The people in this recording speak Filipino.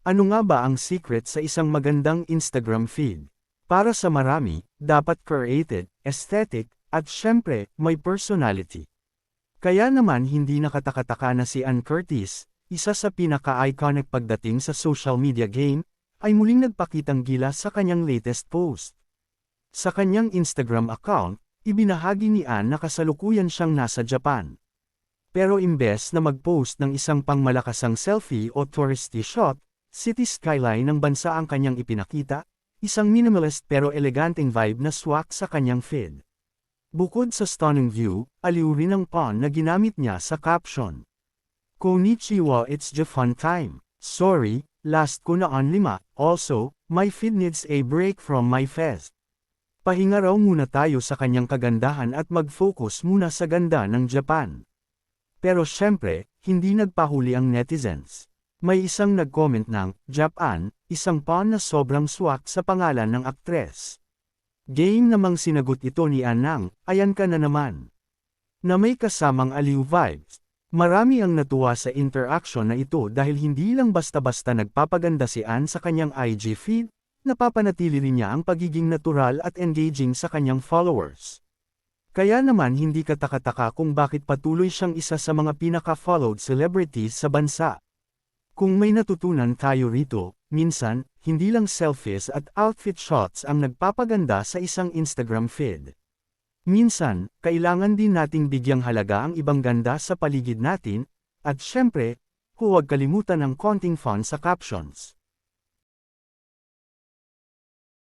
Ano nga ba ang secret sa isang magandang Instagram feed? Para sa marami, dapat curated, aesthetic, at syempre, may personality. Kaya naman hindi nakatakataka na si Ann Curtis, isa sa pinaka-iconic pagdating sa social media game, ay muling nagpakitang gilas sa kanyang latest post. Sa kanyang Instagram account, ibinahagi ni Ann na kasalukuyan siyang nasa Japan. Pero imbes na mag-post ng isang pangmalakasang selfie o touristy shot, city skyline ng bansa ang kanyang ipinakita, isang minimalist pero eleganteng vibe na swak sa kanyang feed. Bukod sa stunning view, aliw rin ang pun na ginamit niya sa caption. Konnichiwa, it's Japan time. Sorry, last ko na on 5. Also, my feed needs a break from my fest. Pahinga raw muna tayo sa kanyang kagandahan at mag-focus muna sa ganda ng Japan. Pero syempre, hindi nagpahuli ang netizens. May isang nag-comment ng, Japan, isang pun na sobrang swak sa pangalan ng aktres. Game namang sinagot ito ni Anang, ayan ka na naman. Na may kasamang aliw vibes. Marami ang natuwa sa interaction na ito dahil hindi lang basta-basta nagpapaganda si Ann sa kanyang IG feed, napapanatili rin niya ang pagiging natural at engaging sa kanyang followers. Kaya naman hindi katakataka kung bakit patuloy siyang isa sa mga pinaka-followed celebrities sa bansa. Kung may natutunan tayo rito, minsan, hindi lang selfies at outfit shots ang nagpapaganda sa isang Instagram feed. Minsan, kailangan din nating bigyang halaga ang ibang ganda sa paligid natin, at syempre, huwag kalimutan ang konting fun sa captions.